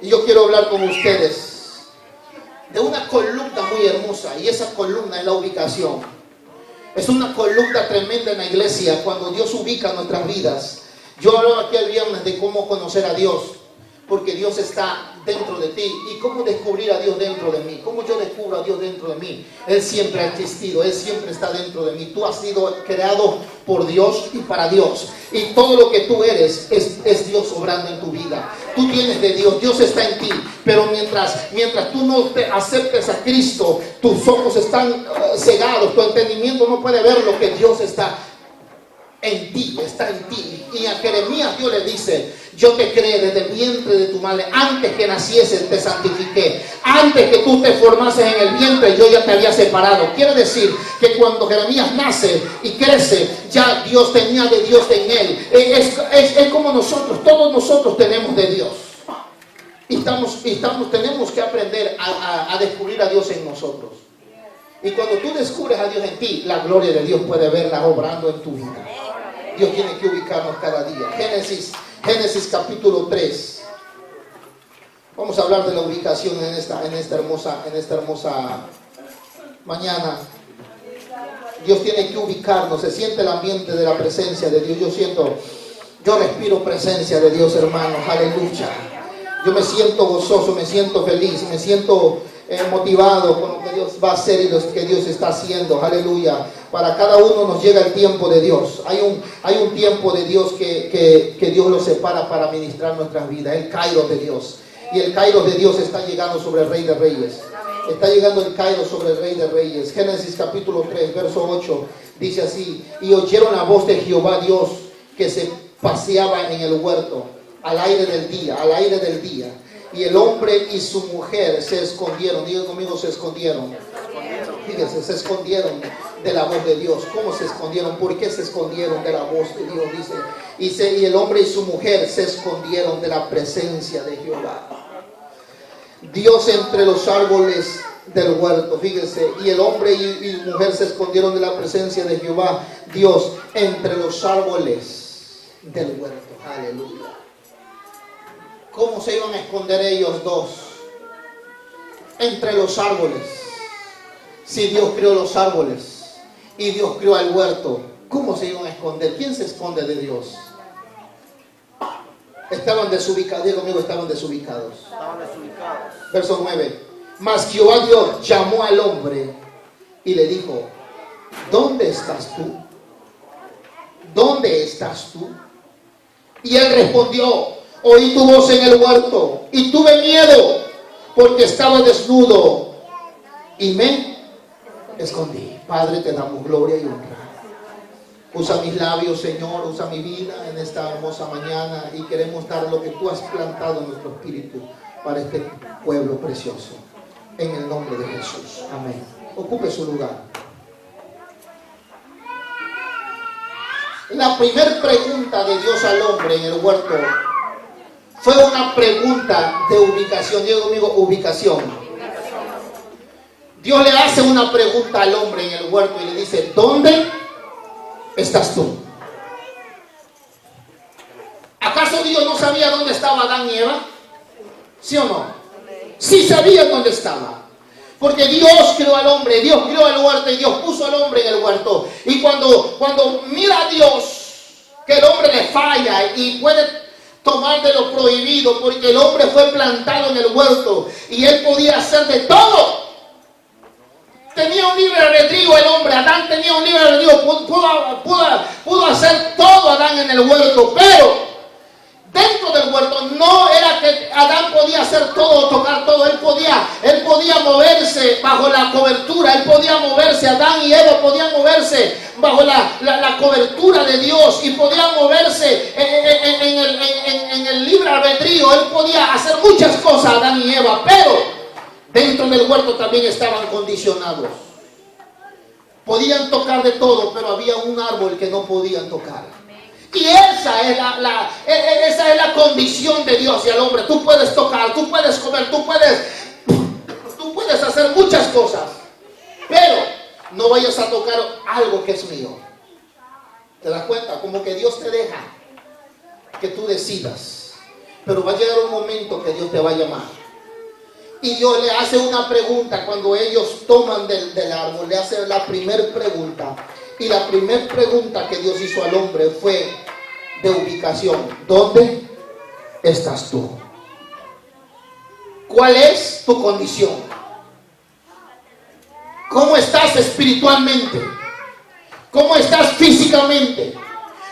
Y yo quiero hablar con ustedes de una columna muy hermosa, y esa columna es la ubicación. Es una columna tremenda en la iglesia cuando Dios ubica nuestras vidas. Yo hablaba aquí el viernes de cómo conocer a Dios, porque Dios está dentro de ti. ¿Y cómo descubrir a Dios dentro de mí? ¿Cómo yo descubro a Dios dentro de mí? Él siempre ha existido, Él siempre está dentro de mí. Tú has sido creado por Dios y para Dios. Y todo lo que tú eres es Dios obrando en tu vida. Tú tienes de Dios, Dios está en ti. Pero mientras tú no te aceptes a Cristo, tus ojos están cegados, tu entendimiento no puede ver lo que Dios está en ti, está en ti. Y a Jeremías Dios le dice: yo te creé desde el vientre de tu madre, antes que nacieses te santifiqué, antes que tú te formases en el vientre yo ya te había separado. Quiere decir que cuando Jeremías nace y crece, ya Dios tenía de Dios en él. Es como nosotros, todos nosotros tenemos de Dios. Y tenemos que aprender a descubrir a Dios en nosotros. Y cuando tú descubres a Dios en ti, la gloria de Dios puede verla obrando en tu vida. Dios tiene que ubicarnos cada día. Génesis capítulo 3. Vamos a hablar de la ubicación en esta hermosa mañana. Dios tiene que ubicarnos. Se siente el ambiente de la presencia de Dios. Yo respiro presencia de Dios, hermanos. Aleluya. Yo me siento gozoso, me siento feliz, me siento motivado con lo que Dios va a hacer y lo que Dios está haciendo. Aleluya. Para cada uno nos llega el tiempo de Dios. Hay un tiempo de Dios que Dios lo separa para ministrar nuestras vidas. El Kairos de Dios. Y el Kairos de Dios está llegando sobre el Rey de Reyes. Está llegando el Kairos sobre el Rey de Reyes. Génesis capítulo 3, verso 8. Dice así: y oyeron la voz de Jehová Dios que se paseaba en el huerto al aire del día. Y el hombre y su mujer se escondieron. Digan conmigo, se escondieron. Fíjense, se escondieron de la voz de Dios. ¿Cómo se escondieron? ¿Por qué se escondieron de la voz de Dios? Dice, y el hombre y su mujer se escondieron de la presencia de Jehová. Dios entre los árboles del huerto. Fíjense, y el hombre y mujer se escondieron de la presencia de Jehová. Dios entre los árboles del huerto. Aleluya. ¿Cómo se iban a esconder ellos dos? Entre los árboles. Si Dios creó los árboles y Dios creó el huerto, ¿cómo se iban a esconder? ¿Quién se esconde de Dios? Estaban desubicados. Digo conmigo, estaban desubicados. Verso 9. Mas Jehová Dios llamó al hombre y le dijo: ¿dónde estás tú? ¿Dónde estás tú? Y él respondió: oí tu voz en el huerto y tuve miedo porque estaba desnudo y me escondí. Padre, te damos gloria y honra. Usa mis labios, Señor, usa mi vida en esta hermosa mañana, y queremos dar lo que tú has plantado en nuestro espíritu para este pueblo precioso. En el nombre de Jesús. Amén. Ocupe su lugar. La primera pregunta de Dios al hombre en el huerto fue una pregunta de ubicación. Digo conmigo, ubicación. Dios le hace una pregunta al hombre en el huerto y le dice: ¿dónde estás tú? ¿Acaso Dios no sabía dónde estaba Adán y Eva? ¿Sí o no? Sí sabía dónde estaba. Porque Dios creó al hombre, Dios creó el huerto y Dios puso al hombre en el huerto. Y cuando mira a Dios que el hombre le falla y puede tomar de lo prohibido, porque el hombre fue plantado en el huerto y él podía hacer de todo. Tenía un libre albedrío el hombre. Adán tenía un libre albedrío. Pudo hacer todo Adán en el huerto, pero dentro del huerto no era que Adán podía hacer todo, tocar todo. Él podía moverse bajo la cobertura. Él podía moverse. Adán y Eva podían moverse bajo la cobertura de Dios, y podía moverse en el libre albedrío. Él podía hacer muchas cosas, Adán y Eva, pero dentro del huerto también estaban condicionados. Podían tocar de todo, pero había un árbol que no podían tocar. Y esa es la condición de Dios y al hombre. Tú puedes tocar, tú puedes comer, tú puedes hacer muchas cosas, pero no vayas a tocar algo que es mío. ¿Te das cuenta? Como que Dios te deja que tú decidas. Pero va a llegar un momento que Dios te va a llamar. Y Dios le hace una pregunta cuando ellos toman del árbol. Le hace la primera pregunta. Y la primera pregunta que Dios hizo al hombre fue de ubicación. ¿Dónde estás tú? ¿Cuál es tu condición? ¿Cómo estás espiritualmente? ¿Cómo estás físicamente?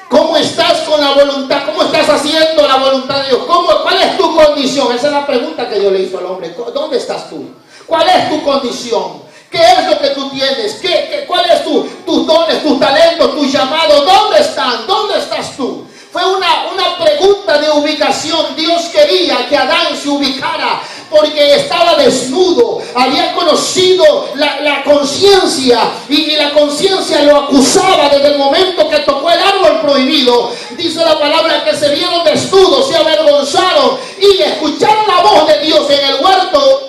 ¿Cómo estás con la voluntad? ¿Cómo estás haciendo la voluntad de Dios? ¿Cuál es tu condición? Esa es la pregunta que Dios le hizo al hombre. ¿Dónde estás tú? ¿Cuál es tu condición? ¿Qué es lo que tú tienes? ¿Cuáles es tus dones, tus talentos, tus llamados? ¿Dónde están? ¿Dónde estás tú? Fue una pregunta de ubicación. Dios quería que Adán se ubicara porque estaba desnudo, había conocido la conciencia y la conciencia lo acusaba desde el momento que tocó el árbol prohibido. Dice la palabra que se vieron desnudos, se avergonzaron y escucharon la voz de Dios en el huerto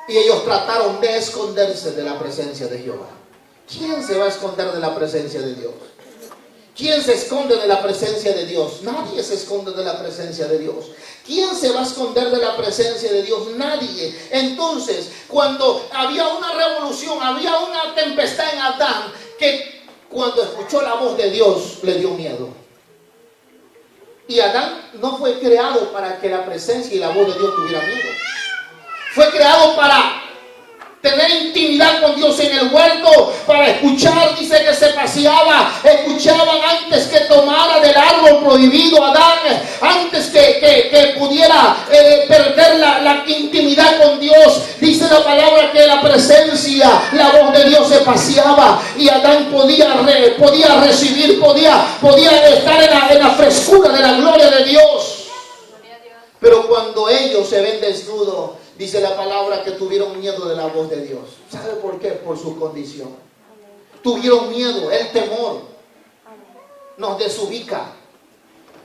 y ellos trataron de esconderse de la presencia de Jehová. ¿Quién se va a esconder de la presencia de Dios? ¿Quién se esconde de la presencia de Dios? Nadie se esconde de la presencia de Dios. ¿Quién se va a esconder de la presencia de Dios? Nadie. Entonces, cuando había una revolución, había una tempestad en Adán, que cuando escuchó la voz de Dios le dio miedo. Y Adán no fue creado para que la presencia y la voz de Dios tuviera miedo. Fue creado para tener intimidad con Dios en el huerto, para escuchar. Dice que se paseaba, escuchaban antes que tomara del árbol prohibido Adán, antes que pudiera perder la intimidad con Dios. Dice la palabra que la presencia, la voz de Dios se paseaba y Adán podía recibir, podía estar en la frescura de la gloria de Dios. Pero cuando ellos se ven desnudos, dice la palabra que tuvieron miedo de la voz de Dios. ¿Sabe por qué? Por su condición. Tuvieron miedo, el temor nos desubica.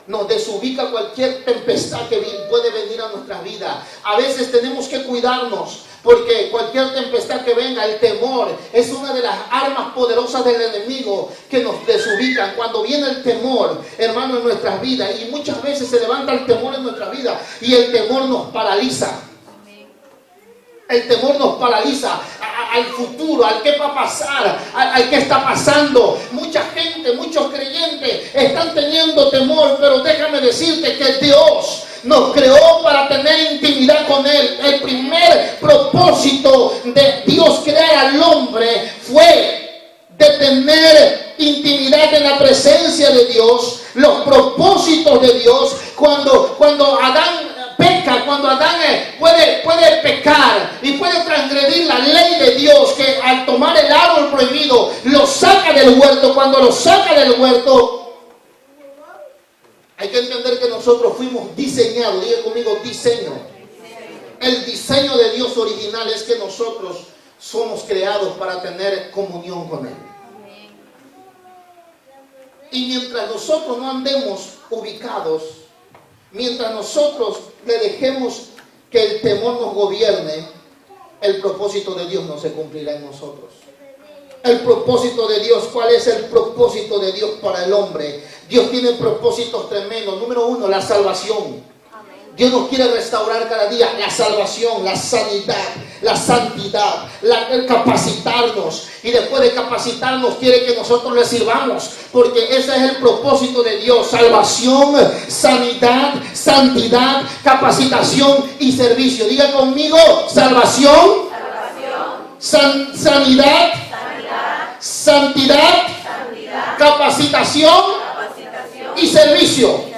Nos desubica cualquier tempestad que puede venir a nuestra vida. A veces tenemos que cuidarnos, porque cualquier tempestad que venga, el temor es una de las armas poderosas del enemigo que nos desubican. Cuando viene el temor, hermano, en nuestras vidas, y muchas veces se levanta el temor en nuestra vida y el temor nos paraliza. El temor nos paraliza al futuro, al que va a pasar, al que está pasando. Mucha gente, muchos creyentes están teniendo temor, pero déjame decirte que Dios nos creó para tener intimidad con Él. El primer propósito de Dios crear al hombre fue de tener intimidad en la presencia de Dios. Los propósitos de Dios, cuando Adán peca, cuando Adán puede pecar y puede transgredir la ley de Dios, que al tomar el árbol prohibido lo saca del huerto. Cuando lo saca del huerto, hay que entender que nosotros fuimos diseñados. Diga conmigo, diseño. El diseño de Dios original es que nosotros somos creados para tener comunión con Él. Y mientras nosotros no andemos ubicados, mientras nosotros le dejemos que el temor nos gobierne, el propósito de Dios no se cumplirá en nosotros. El propósito de Dios, ¿cuál es el propósito de Dios para el hombre? Dios tiene propósitos tremendos. Número uno, la salvación. Dios nos quiere restaurar cada día la salvación, la sanidad, la santidad, el capacitarnos. Y después de capacitarnos quiere que nosotros le sirvamos, porque ese es el propósito de Dios: salvación, sanidad, santidad, capacitación y servicio. Diga conmigo: salvación, sanidad, santidad, capacitación y servicio.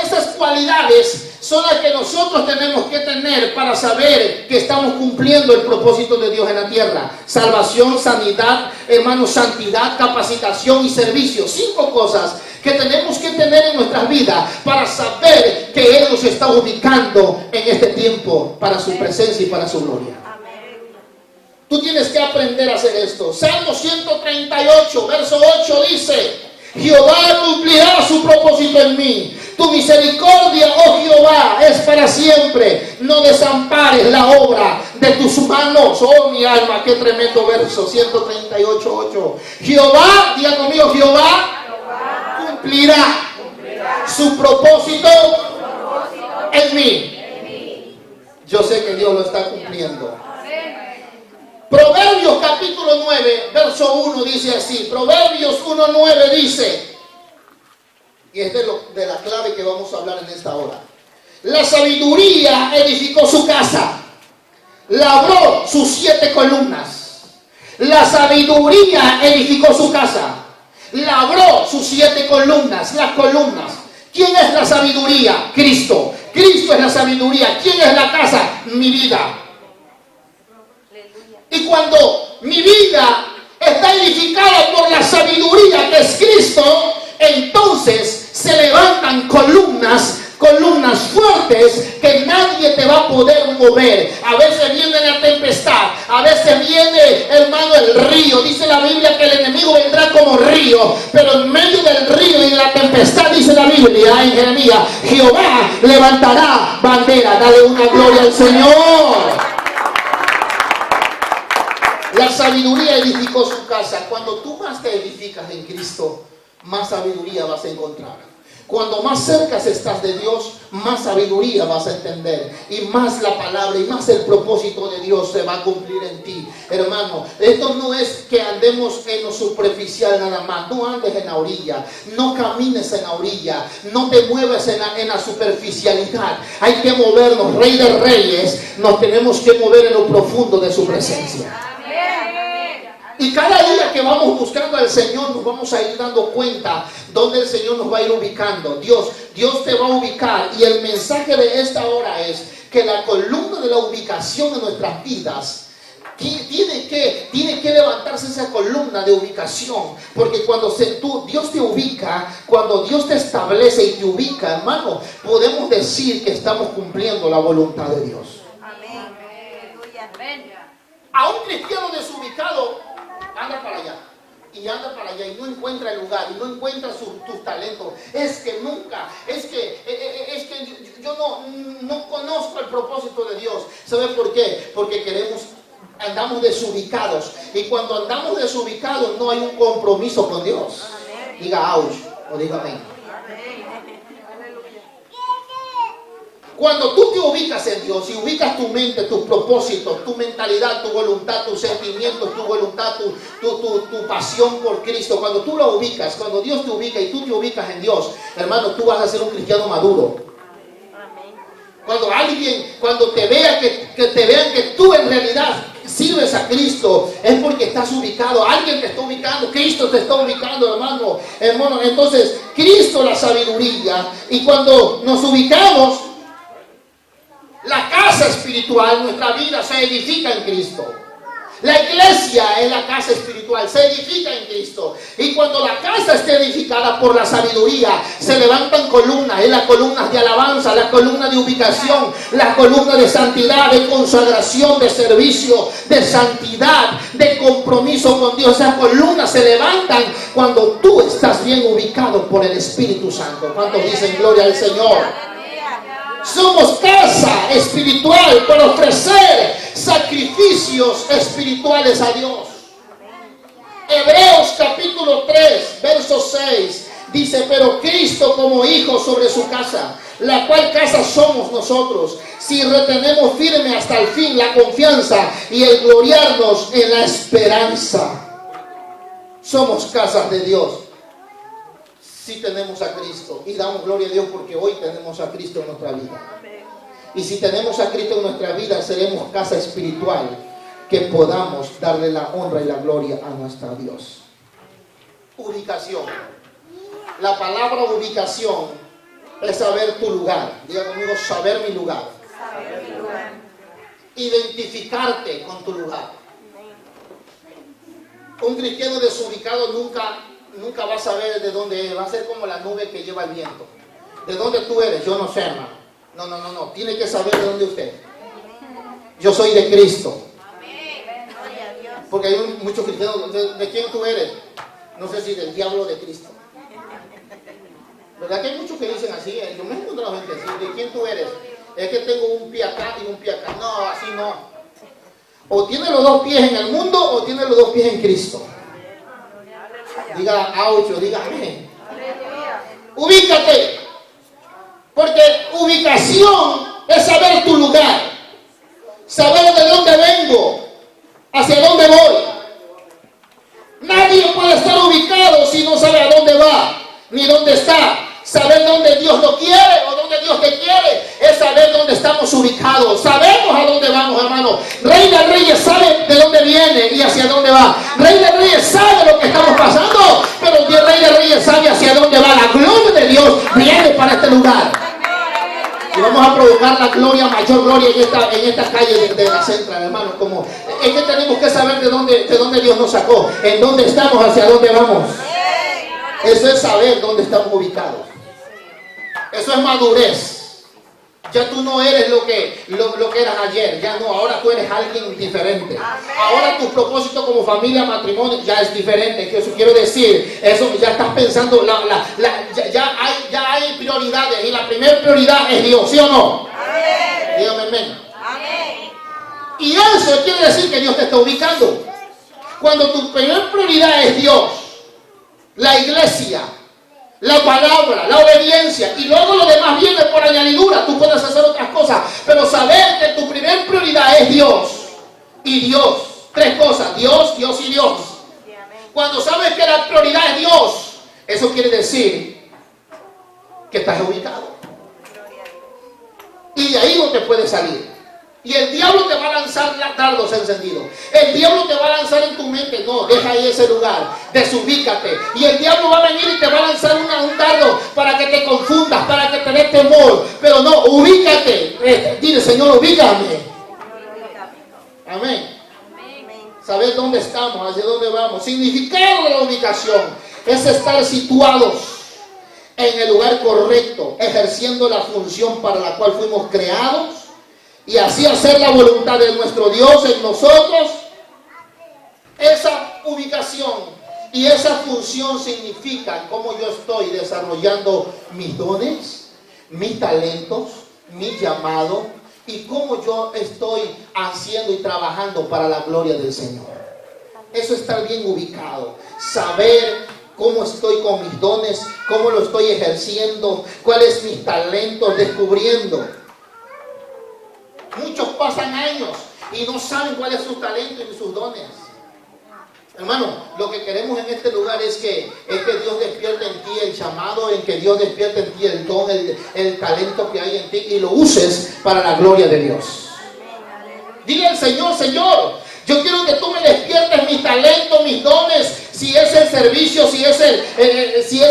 Esas cualidades son las que nosotros tenemos que tener para saber que estamos cumpliendo el propósito de Dios en la tierra. Salvación, sanidad, hermanos, santidad, capacitación y servicio. 5 cosas que tenemos que tener en nuestras vidas para saber que Él nos está ubicando en este tiempo para su presencia y para su gloria. Tú tienes que aprender a hacer esto. Salmo 138, verso 8 dice: Jehová cumplirá su propósito en mí. Tu misericordia, oh Jehová, es para siempre. No desampares la obra de tus manos, oh mi alma. Qué tremendo verso, 138, 8. Jehová, diga conmigo, Jehová cumplirá Su propósito en mí. Yo sé que Dios lo está cumpliendo. Proverbios capítulo 9, verso 1 dice así. Proverbios 1:9 dice, y es de la clave que vamos a hablar en esta hora. La sabiduría edificó su casa, labró sus 7 columnas. La sabiduría edificó su casa, labró sus 7 columnas. Las columnas. ¿Quién es la sabiduría? Cristo. Cristo es la sabiduría. ¿Quién es la casa? Mi vida. Y cuando mi vida está edificada por la sabiduría que es Cristo, entonces se levantan columnas fuertes que nadie te va a poder mover. A veces viene la tempestad, a veces viene, hermano, el río. Dice la Biblia que el enemigo vendrá como río, pero en medio del río y de la tempestad, dice la Biblia en Jeremías, Jehová levantará bandera. Dale una gloria al Señor. La sabiduría edificó su casa. Cuando tú más te edificas en Cristo, más sabiduría vas a encontrar. Cuando más cerca estás de Dios, más sabiduría vas a entender. Y más la palabra y más el propósito de Dios se va a cumplir en ti. Hermano, esto no es que andemos en lo superficial nada más. No andes en la orilla. No camines en la orilla. No te mueves en la superficialidad. Hay que movernos. Rey de Reyes, nos tenemos que mover en lo profundo de su presencia. Y cada día que vamos buscando al Señor, nos vamos a ir dando cuenta dónde el Señor nos va a ir ubicando. Dios te va a ubicar. Y el mensaje de esta hora es que la columna de la ubicación de nuestras vidas tiene que levantarse esa columna de ubicación. Porque cuando Dios te ubica, cuando Dios te establece y te ubica, hermano, podemos decir que estamos cumpliendo la voluntad de Dios. Amén. A un cristiano desubicado anda para allá y anda para allá y no encuentra el lugar y no encuentra tus talentos. Es que yo no conozco el propósito de Dios. ¿Sabe por qué? Porque andamos desubicados, y cuando andamos desubicados no hay un compromiso con Dios. Diga ouch o diga amén. Cuando tú te ubicas en Dios y ubicas tu mente, tus propósitos, tu mentalidad, tu voluntad, tus sentimientos, tu voluntad, tu pasión por Cristo, cuando tú lo ubicas, cuando Dios te ubica y tú te ubicas en Dios, hermano, tú vas a ser un cristiano maduro. Cuando te vean que tú en realidad sirves a Cristo, es porque estás ubicado. Alguien te está ubicando, Cristo te está ubicando, hermano. Entonces, Cristo la sabiduría, y cuando nos ubicamos, la casa espiritual, nuestra vida se edifica en Cristo. La iglesia es la casa espiritual, se edifica en Cristo. Y cuando la casa esté edificada por la sabiduría, se levantan columnas. Es las columnas de alabanza, las columnas de ubicación, las columnas de santidad, de consagración, de servicio, de santidad, de compromiso con Dios. Esas columnas se levantan cuando tú estás bien ubicado por el Espíritu Santo. ¿Cuántos dicen gloria al Señor? Somos casa espiritual para ofrecer sacrificios espirituales a Dios. Hebreos capítulo 3, verso 6 dice: pero Cristo como hijo sobre su casa, la cual casa somos nosotros, si retenemos firme hasta el fin la confianza y el gloriarnos en la esperanza. Somos casas de Dios si tenemos a Cristo, y damos gloria a Dios porque hoy tenemos a Cristo en nuestra vida. Y si tenemos a Cristo en nuestra vida, seremos casa espiritual que podamos darle la honra y la gloria a nuestro Dios. Ubicación. La palabra ubicación es saber tu lugar. Diga conmigo: saber mi lugar. Saber mi lugar. Identificarte con tu lugar. Un cristiano desubicado nunca va a saber de dónde es. Va a ser como la nube que lleva el viento. ¿De dónde tú eres? Yo no sé, hermano. No. Tiene que saber de dónde usted. Yo soy de Cristo. Porque hay muchos cristianos. ¿De quién tú eres? No sé si del diablo o de Cristo. ¿Verdad que hay muchos que dicen así? Yo me encuentro a la gente así. ¿De quién tú eres? Es que tengo un pie acá y un pie acá. No, así no. O tiene los 2 pies en el mundo o tiene los 2 pies en Cristo. Diga ouch o diga amén. Ubícate. Porque ubicación es saber tu lugar, saber de dónde vengo, hacia dónde voy. Nadie puede estar ubicado si no sabe a dónde va, ni dónde está. Saber dónde Dios lo quiere o dónde Dios te quiere es saber dónde estamos ubicados. Sabemos a dónde vamos, hermano. Rey de Reyes sabe de dónde viene y hacia dónde va. Rey de Reyes sabe lo que estamos pasando, pero el Rey de Reyes sabe hacia dónde va. La gloria de Dios viene para este lugar. Y vamos a provocar la gloria, mayor gloria en esta calle de la Central, hermano. Como es que tenemos que saber de dónde Dios nos sacó, en dónde estamos, hacia dónde vamos. Eso es saber dónde estamos ubicados. Eso es madurez. Ya tú no eres lo que eras ayer. Ya no, ahora tú eres alguien diferente. Ahora tu propósito como familia, matrimonio, ya es diferente. Eso quiero decir, eso ya estás pensando, ya hay prioridades. Y la primera prioridad es Dios, ¿sí o no? Amén. Dígame amén. Amén. Y eso quiere decir que Dios te está ubicando. Cuando tu primera prioridad es Dios, la iglesia, la palabra, la obediencia, y luego lo demás viene por añadidura. Tú puedes hacer otras cosas, pero saber que tu primer prioridad es Dios y Dios. Tres cosas: Dios, Dios y Dios. Cuando sabes que la prioridad es Dios, eso quiere decir que estás ubicado. Y de ahí no te puedes salir. Y el diablo te va a lanzar dardos encendidos. El diablo te va a lanzar en tu mente. No, deja ahí ese lugar. Desubícate. Y el diablo va a venir y te va a lanzar un dardo para que te confundas, para que te dé temor. Pero no, ubícate. Dile, Señor, ubícame. Amén. Saber dónde estamos, hacia dónde vamos. Significado de la ubicación es estar situados en el lugar correcto, ejerciendo la función para la cual fuimos creados. Y así hacer la voluntad de nuestro Dios en nosotros. Esa ubicación y esa función significan cómo yo estoy desarrollando mis dones, mis talentos, mi llamado y cómo yo estoy haciendo y trabajando para la gloria del Señor. Eso es estar bien ubicado. Saber cómo estoy con mis dones, cómo lo estoy ejerciendo, cuáles mis talentos, descubriendo. Muchos pasan años y no saben cuál es su talento y sus dones. Hermano, lo que queremos en este lugar es que Dios despierte en ti el llamado, en que Dios despierte en ti el don, el talento que hay en ti y lo uses para la gloria de Dios. Dile al Señor: Señor, yo quiero que tú me despiertes mis talentos, mis dones. Si es el servicio, si es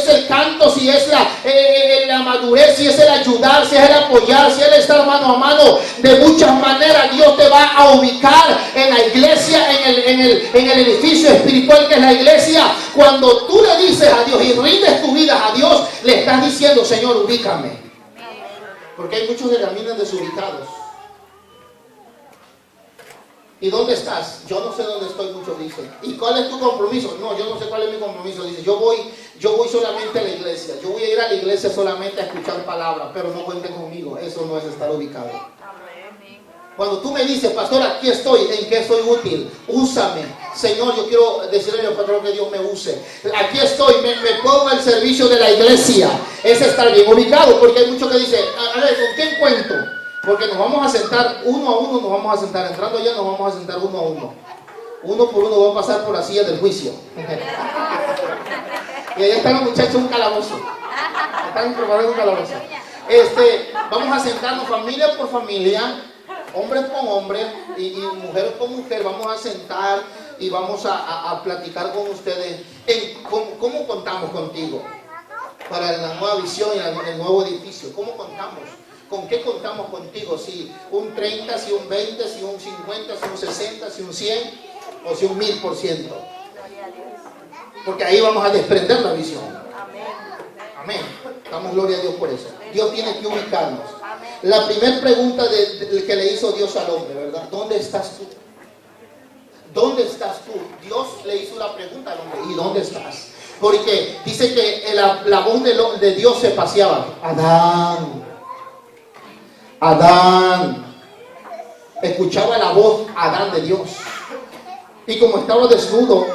el canto, si es la madurez, si es el ayudar, si es el apoyar, si es el estar mano a mano. De muchas maneras Dios te va a ubicar en la iglesia, en el edificio espiritual que es la iglesia. Cuando tú le dices a Dios y rindes tu vida a Dios, le estás diciendo: Señor, ubícame. Porque hay muchos que caminan desubicados. ¿Y dónde estás? Yo no sé dónde estoy, muchos dicen. ¿Y cuál es tu compromiso? No, yo no sé cuál es mi compromiso. Dice, yo voy solamente a la iglesia. Yo voy a ir a la iglesia solamente a escuchar palabras, pero no cuenten conmigo. Eso no es estar ubicado. Cuando tú me dices: pastor, aquí estoy, ¿en qué soy útil? Úsame. Señor, yo quiero decirle al pastor que Dios me use. Aquí estoy, me pongo al servicio de la iglesia. Es estar bien ubicado, porque hay muchos que dicen: a ver, ¿con quién cuento? Porque nos vamos a sentar uno a uno, nos vamos a sentar, entrando allá nos vamos a sentar uno a uno. Uno por uno va a pasar por la silla del juicio. Y allá están los muchachos, un calabozo. Están preparando un calabozo. Vamos a sentarnos familia por familia, hombres con hombres y mujer con mujer. Vamos a sentar y vamos a platicar con ustedes en cómo contamos contigo para la nueva visión y el nuevo edificio. ¿Cómo contamos? ¿Con qué contamos contigo? Si un 30, si un 20, si un 50, si un 60, si un 100 o si un 1000%. Porque ahí vamos a desprender la visión. Amén. Damos gloria a Dios por eso. Dios tiene que ubicarnos. La primera pregunta que le hizo Dios al hombre, ¿verdad? ¿Dónde estás tú? ¿Dónde estás tú? Dios le hizo la pregunta al hombre: ¿y dónde estás? Porque dice que la voz de Dios se paseaba. Adán. Escuchaba la voz Adán de Dios. Y como estaba desnudo,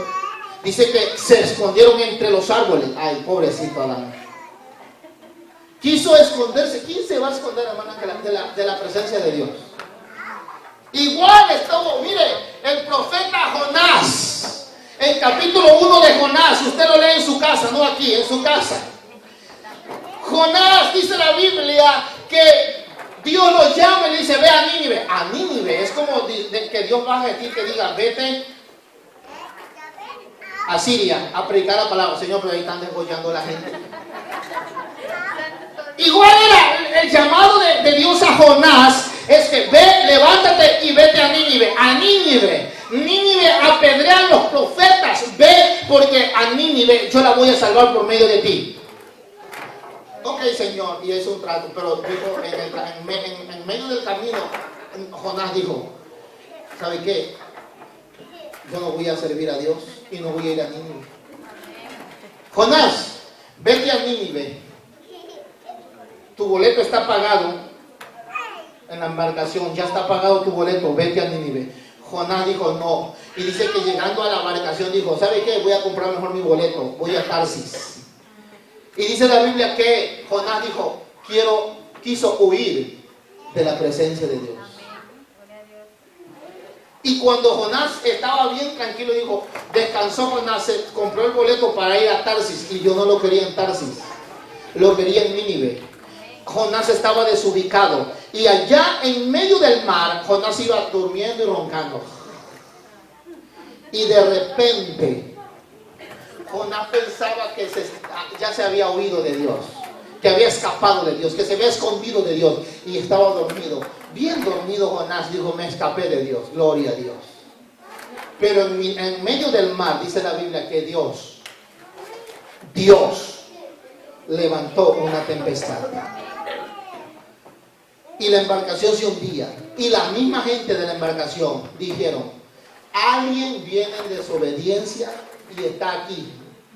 dice que se escondieron entre los árboles. Ay, pobrecito Adán. Quiso esconderse. ¿Quién se va a esconder, hermana, de la presencia de Dios? Igual estuvo, mire, el profeta Jonás, el capítulo 1 de Jonás, usted lo lee en su casa, no aquí, en su casa. Jonás, dice la Biblia, que Dios lo llama y le dice, ve a Nínive. A Nínive, es como que Dios baja de ti y te diga, vete a Siria a predicar la palabra. Señor, pero ahí están degollando a la gente. Igual era el llamado de Dios a Jonás, es que ve, levántate y vete a Nínive. A Nínive. Nínive apedrean los profetas. Ve, porque a Nínive yo la voy a salvar por medio de ti. Ok, Señor, y es un trato, pero dijo, en medio del camino, Jonás dijo, ¿sabe qué? Yo no voy a servir a Dios y no voy a ir a Nínive. Jonás, vete a Nínive. Tu boleto está pagado en la embarcación, ya está pagado tu boleto, vete a Nínive. Jonás dijo no, y dice que llegando a la embarcación dijo, ¿sabe qué? Voy a comprar mejor mi boleto, voy a Tarsis. Y dice la Biblia que Jonás dijo, quiso huir de la presencia de Dios. Y cuando Jonás estaba bien tranquilo, dijo, descansó Jonás, compró el boleto para ir a Tarsis, y yo no lo quería en Tarsis, lo quería en Nínive. Jonás estaba desubicado, y allá en medio del mar, Jonás iba durmiendo y roncando. Y de repente, Jonás pensaba que ya se había huido de Dios, que había escapado de Dios, que se había escondido de Dios, y estaba dormido. Bien dormido Jonás dijo, me escapé de Dios, gloria a Dios. Pero en medio del mar, dice la Biblia, que Dios levantó una tempestad. Y la embarcación se hundía. Y la misma gente de la embarcación dijeron, alguien viene en desobediencia y está aquí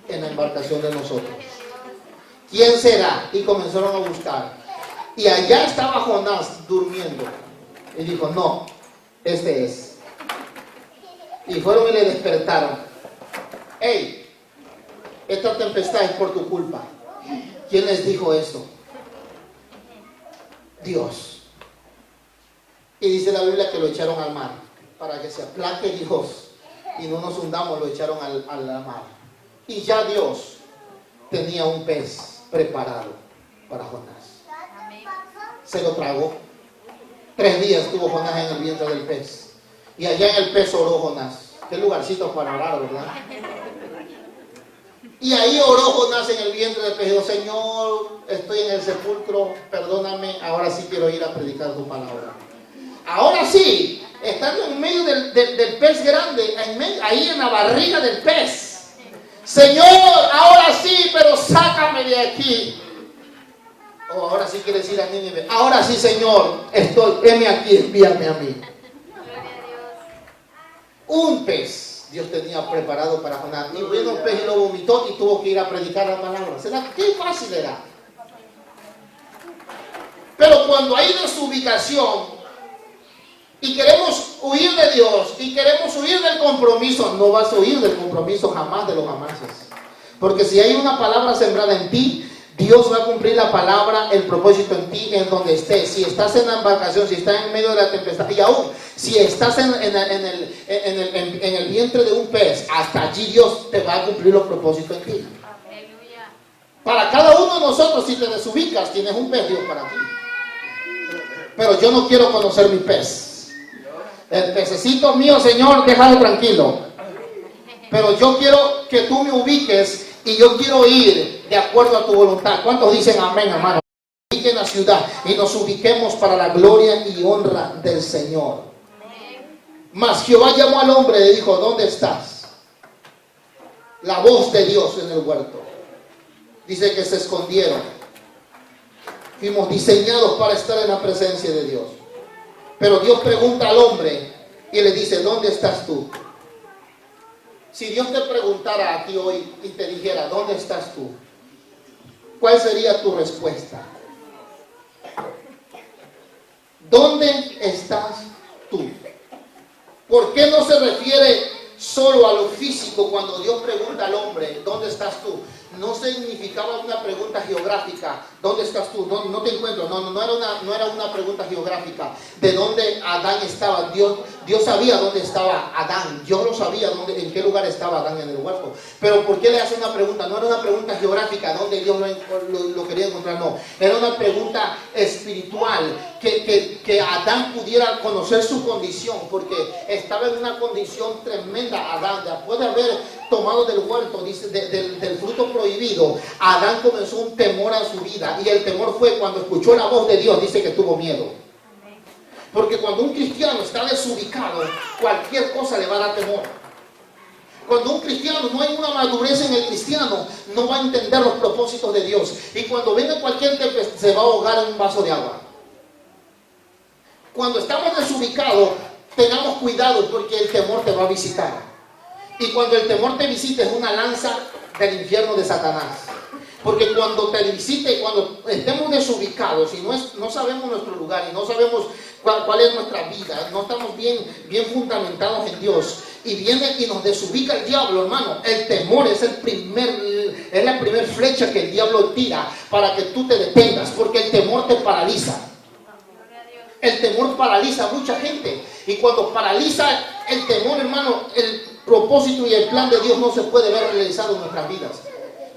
en la embarcación de nosotros. ¿Quién será? Y comenzaron a buscar. Y allá estaba Jonás durmiendo. Y dijo, no, este es. Y fueron y le despertaron. Hey, esta tempestad es por tu culpa. ¿Quién les dijo esto? Dios. Y dice la Biblia que lo echaron al mar. Para que se aplaque Dios y no nos hundamos, lo echaron al mar. Y ya Dios tenía un pez preparado para Jonás. Se lo tragó. 3 días estuvo Jonás en el vientre del pez. Y allá en el pez oró Jonás. Qué lugarcito para orar, ¿verdad? Y ahí oró Jonás en el vientre del pez. Dijo, Señor, estoy en el sepulcro, perdóname, ahora sí quiero ir a predicar tu palabra. Ahora sí, estando en medio del pez grande, ahí en la barriga del pez. Señor, ahora sí, pero sácame de aquí. O ahora sí quieres ir a Nínive. Ahora sí, Señor, heme aquí, envíame a mí. Un pez Dios tenía preparado para Jonás. Y vino el pez y lo vomitó y tuvo que ir a predicar la palabra. ¿Qué fácil era? Pero cuando hay desubicación y queremos huir de Dios y queremos huir del compromiso, no vas a huir del compromiso jamás de los jamases. Porque si hay una palabra sembrada en ti, Dios va a cumplir la palabra, el propósito en ti, en donde estés. Si estás en la embarcación, si estás en medio de la tempestad, y aún si estás en el vientre de un pez, hasta allí Dios te va a cumplir los propósitos en ti. Para cada uno de nosotros, si te desubicas, tienes un pez Dios para ti. Pero yo no quiero conocer mi pez. El pececito mío, Señor, déjalo tranquilo. Pero yo quiero que tú me ubiques y yo quiero ir de acuerdo a tu voluntad. ¿Cuántos dicen amén, hermano? En la ciudad y nos ubiquemos para la gloria y honra del Señor. Mas Jehová llamó al hombre y le dijo, ¿dónde estás? La voz de Dios en el huerto. Dice que se escondieron. Fuimos diseñados para estar en la presencia de Dios. Pero Dios pregunta al hombre y le dice, ¿dónde estás tú? Si Dios te preguntara a ti hoy y te dijera, ¿dónde estás tú? ¿Cuál sería tu respuesta? ¿Dónde estás tú? ¿Por qué no se refiere solo a lo físico cuando Dios pregunta al hombre, ¿dónde estás tú? No significa significaba una pregunta geográfica. ¿Dónde estás tú? No te encuentro. No era una pregunta geográfica. ¿De dónde Adán estaba? Dios sabía dónde estaba Adán. Dios lo sabía en qué lugar estaba Adán en el huerto. Pero ¿por qué le hace una pregunta? No era una pregunta geográfica, ¿dónde Dios lo quería encontrar? No. Era una pregunta espiritual. Que Adán pudiera conocer su condición. Porque estaba en una condición tremenda Adán. Después de haber tomado del huerto, dice, del fruto prohibido, Adán comenzó un temor a su vida, y el temor fue cuando escuchó la voz de Dios. Dice que tuvo miedo, porque cuando un cristiano está desubicado, cualquier cosa le va a dar temor. Cuando un cristiano no hay una madurez en el cristiano, no va a entender los propósitos de Dios, y cuando venga cualquier tempestad se va a ahogar en un vaso de agua. Cuando estamos desubicados, tengamos cuidado, porque el temor te va a visitar. Y cuando el temor te visite, es una lanza del infierno de Satanás. Porque cuando te visite, cuando estemos desubicados y no sabemos nuestro lugar y no sabemos cuál es nuestra vida, no estamos bien fundamentados en Dios, y viene y nos desubica el diablo, hermano, el temor es la primera flecha que el diablo tira para que tú te detengas, porque el temor te paraliza. El temor paraliza a mucha gente, y cuando paraliza el temor, hermano, el propósito y el plan de Dios no se puede ver realizado en nuestras vidas.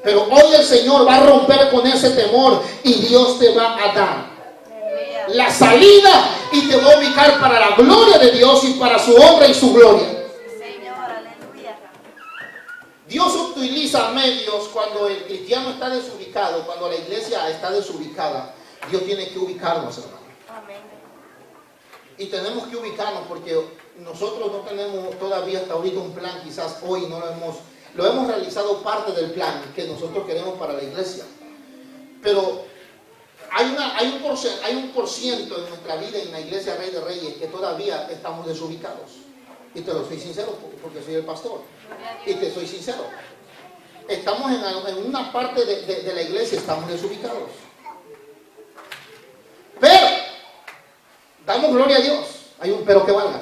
Pero hoy el Señor va a romper con ese temor, y Dios te va a dar la salida y te va a ubicar para la gloria de Dios y para su honra y su gloria. Dios utiliza medios cuando el cristiano está desubicado, cuando la iglesia está desubicada. Dios tiene que ubicarnos, hermano. Y tenemos que ubicarnos, porque nosotros no tenemos todavía hasta ahorita un plan. Quizás hoy no lo hemos realizado parte del plan que nosotros queremos para la iglesia. Pero hay un por ciento en nuestra vida en la iglesia Rey de Reyes que todavía estamos desubicados. Y te lo soy sincero, porque soy el pastor. Y te soy sincero. Estamos en una parte de la iglesia, estamos desubicados. Pero damos gloria a Dios. Hay un pero que valga.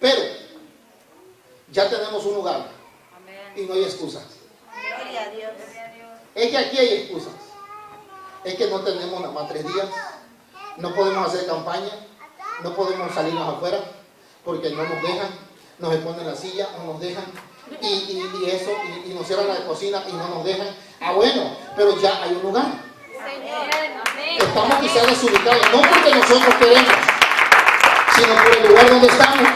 Pero ya tenemos un lugar. Y no hay excusas. Gloria a Dios. Es que aquí hay excusas. Es que no tenemos nada más 3 días. No podemos hacer campaña. No podemos salirnos afuera, porque no nos dejan. Nos ponen la silla, no nos dejan. Y nos cierran la cocina y no nos dejan. Bueno, pero ya hay un lugar. Estamos quizás desubicados, no porque nosotros queremos, sino por el lugar donde estamos.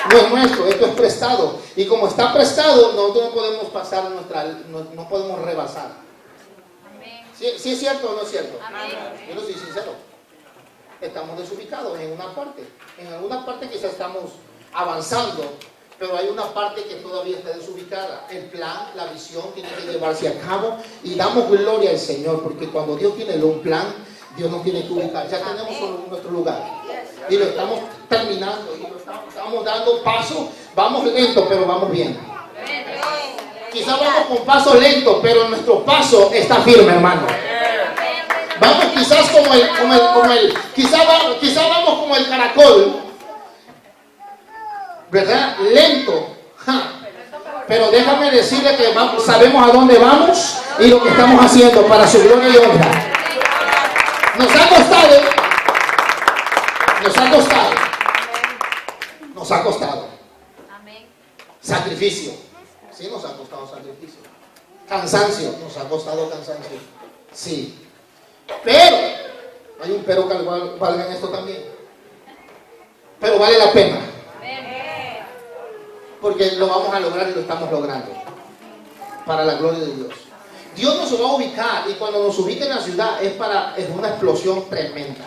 No es nuestro, esto es prestado. Y como está prestado, nosotros no podemos pasar no podemos rebasar. ¿Sí es cierto o no es cierto? Yo no soy sincero. Estamos desubicados en una parte. En alguna parte quizás estamos avanzando, pero hay una parte que todavía está desubicada. El plan, la visión tiene que llevarse a cabo, y damos gloria al Señor, porque cuando Dios tiene un plan, Dios nos tiene que ubicar. Ya tenemos nuestro lugar y lo estamos terminando, y lo estamos dando paso. Vamos lento, pero vamos bien. Quizás vamos con paso lento, pero nuestro paso está firme, hermano. Vamos quizás quizás vamos como el caracol, ¿verdad? Lento. Pero déjame decirle que sabemos a dónde vamos y lo que estamos haciendo para su gloria y honra. Nos ha costado sacrificio. Sí, nos ha costado sacrificio. Cansancio, nos ha costado cansancio. Sí. Pero hay un pero que valga en esto también. Pero vale la pena, porque lo vamos a lograr y lo estamos logrando para la gloria de Dios. Dios nos va a ubicar, y cuando nos ubique en la ciudad es una explosión tremenda.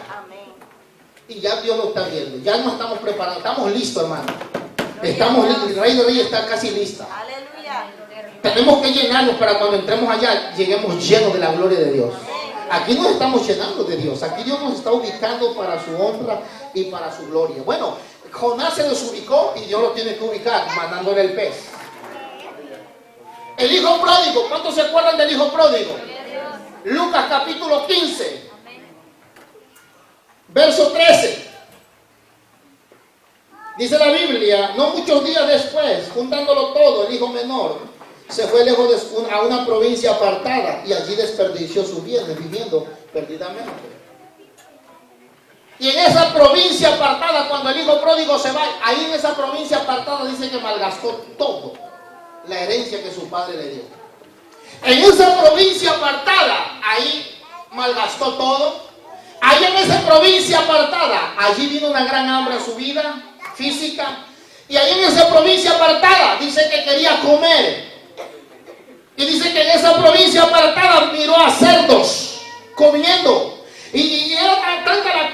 Y ya Dios lo está viendo. Ya nos estamos preparando, estamos listos, hermano. Estamos listos. El Rey de Reyes está casi lista. Tenemos que llenarnos para cuando entremos allá lleguemos llenos de la gloria de Dios. Aquí nos estamos llenando de Dios. Aquí Dios nos está ubicando para su honra y para su gloria. Bueno, Jonás se desubicó y Dios lo tiene que ubicar mandándole el pez. El hijo pródigo, ¿cuántos se acuerdan del hijo pródigo? Lucas capítulo 15, verso 13. Dice la Biblia, no muchos días después, juntándolo todo, el hijo menor se fue lejos a una provincia apartada y allí desperdició sus bienes viviendo perdidamente. Y en esa provincia apartada, cuando el hijo pródigo se va, ahí en esa provincia apartada dice que malgastó todo la herencia que su padre le dio. En esa provincia apartada, ahí malgastó todo. Ahí en esa provincia apartada, allí vino una gran hambre a su vida física. Y ahí en esa provincia apartada, dice que quería comer. Y dice que en esa provincia apartada miró a cerdos comiendo. Y era tanta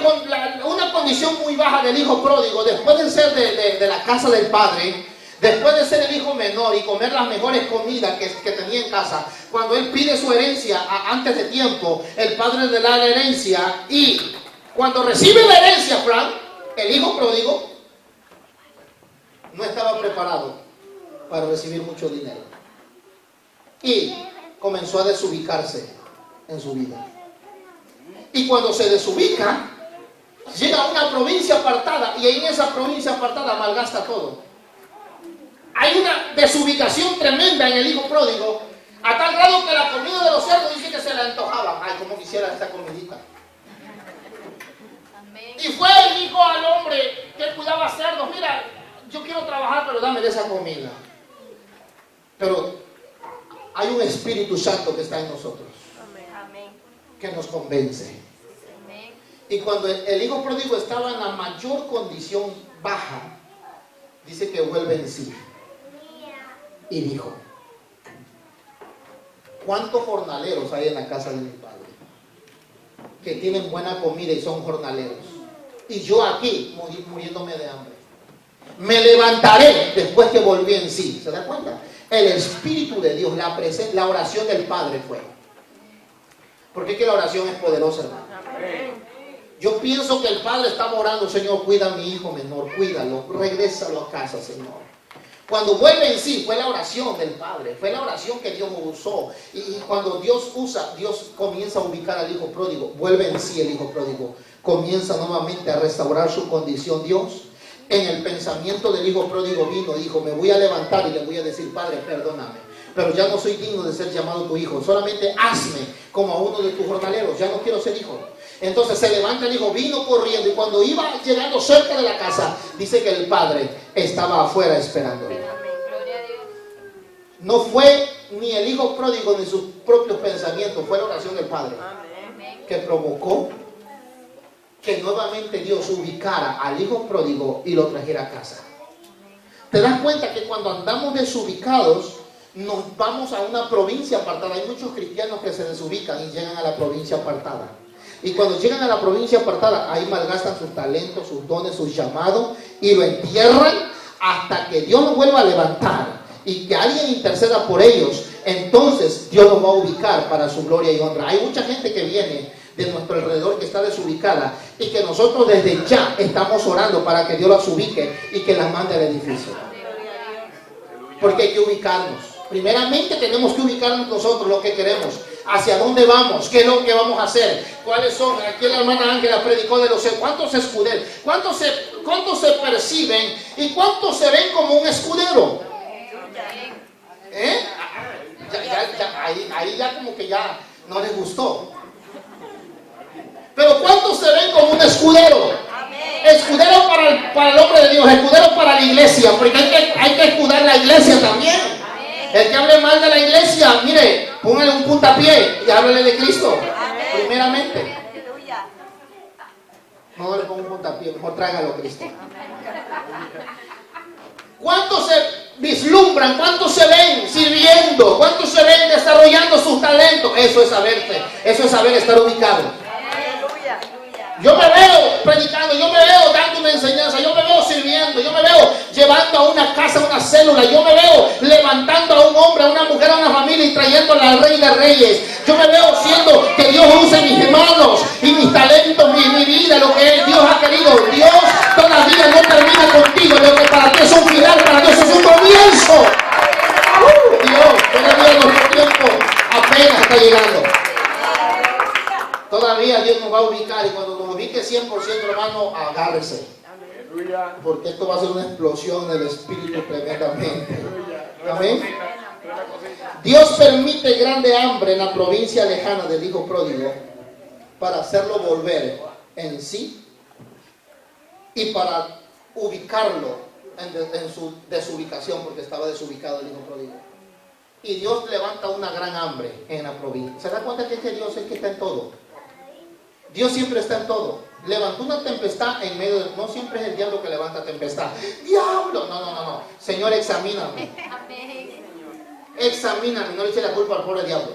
una condición muy baja del hijo pródigo, después de ser de la casa del padre, después de ser el hijo menor y comer las mejores comidas que tenía en casa, cuando él pide su herencia antes de tiempo, el padre le da la herencia, y cuando recibe la herencia, Frank, el hijo pródigo no estaba preparado para recibir mucho dinero y comenzó a desubicarse en su vida. Y cuando se desubica, llega a una provincia apartada y en esa provincia apartada malgasta todo. Hay una desubicación tremenda en el hijo pródigo, a tal grado que la comida de los cerdos dice que se le antojaba. Ay, como quisiera esta comidita. Y fue el hijo al hombre que cuidaba cerdos. Mira, yo quiero trabajar, pero dame de esa comida. Pero hay un Espíritu Santo que está en nosotros, que nos convence. Y cuando el hijo pródigo estaba en la mayor condición baja, dice que vuelve en sí y dijo: ¿cuántos jornaleros hay en la casa de mi padre que tienen buena comida y son jornaleros? Y yo aquí muriéndome de hambre. Me levantaré después que volví en sí. ¿Se da cuenta? El Espíritu de Dios, la oración del Padre fue. Porque es que la oración es poderosa, hermano. Yo pienso que el Padre estaba orando: Señor, cuida a mi hijo menor, cuídalo, regrésalo a casa, Señor. Cuando vuelve en sí, fue la oración del Padre, fue la oración que Dios usó. Y cuando Dios comienza a ubicar al hijo pródigo, vuelve en sí el hijo pródigo, comienza nuevamente a restaurar su condición. Dios, en el pensamiento del hijo pródigo dijo: me voy a levantar y le voy a decir: Padre, perdóname, pero ya no soy digno de ser llamado tu hijo, solamente hazme como a uno de tus jornaleros, ya no quiero ser hijo. Entonces se levanta el hijo, vino corriendo, y cuando iba llegando cerca de la casa, dice que el padre estaba afuera esperándole. No fue ni el hijo pródigo ni sus propios pensamientos, fue la oración del padre que provocó que nuevamente Dios ubicara al hijo pródigo y lo trajera a casa. ¿Te das cuenta que cuando andamos desubicados nos vamos a una provincia apartada? Hay muchos cristianos que se desubican y llegan a la provincia apartada. Y cuando llegan a la provincia apartada, ahí malgastan sus talentos, sus dones, sus llamados, y lo entierran hasta que Dios los vuelva a levantar y que alguien interceda por ellos. Entonces Dios los va a ubicar para su gloria y honra. Hay mucha gente que viene de nuestro alrededor que está desubicada y que nosotros desde ya estamos orando para que Dios las ubique y que las mande al edificio. Porque hay que ubicarnos. Primeramente tenemos que ubicarnos nosotros lo que queremos, hacia dónde vamos, qué es lo que vamos a hacer, cuáles son. Aquí la hermana Ángela predicó de los cuántos escuderos, cuántos se perciben y cuántos se ven como un escudero. Ahí ya como que ya no les gustó. Pero cuántos se ven como un escudero. Escudero para el hombre de Dios, escudero para la iglesia, porque hay que escudar la iglesia también. El que hable mal de la iglesia, mire, póngale un puntapié y háblele de Cristo. Primeramente. No le ponga un puntapié, mejor tráigalo a Cristo. ¿Cuántos se vislumbran? ¿Cuántos se ven sirviendo? ¿Cuántos se ven desarrollando sus talentos? Eso es saberse, eso es saber estar ubicado. Yo me veo predicando, yo me veo dando una enseñanza, yo me veo sirviendo, yo me veo llevando a una casa, una célula, yo me veo levantando a un hombre, a una mujer, a una familia y trayéndola al Rey de Reyes. Yo me veo siendo que Dios use mis manos y mis talentos, mi vida, lo que Dios ha querido. Dios todavía no termina contigo, lo que para ti es un final, para Dios es un comienzo. Dios, todavía nuestro tiempo apenas está llegando. Todavía Dios nos va a ubicar, y cuando nos ubique 100%, hermano, agárrese. Porque esto va a ser una explosión del Espíritu tremendamente. Amén. Dios permite grande hambre en la provincia lejana del hijo pródigo para hacerlo volver en sí y para ubicarlo en su desubicación, porque estaba desubicado el hijo pródigo. Y Dios levanta una gran hambre en la provincia. ¿Se da cuenta que es que Dios es el que está en todo? Dios siempre está en todo. Levantó una tempestad en medio de... No siempre es el diablo que levanta tempestad. ¡Diablo! No. Señor, examíname. Examíname. No le eche la culpa al pobre diablo.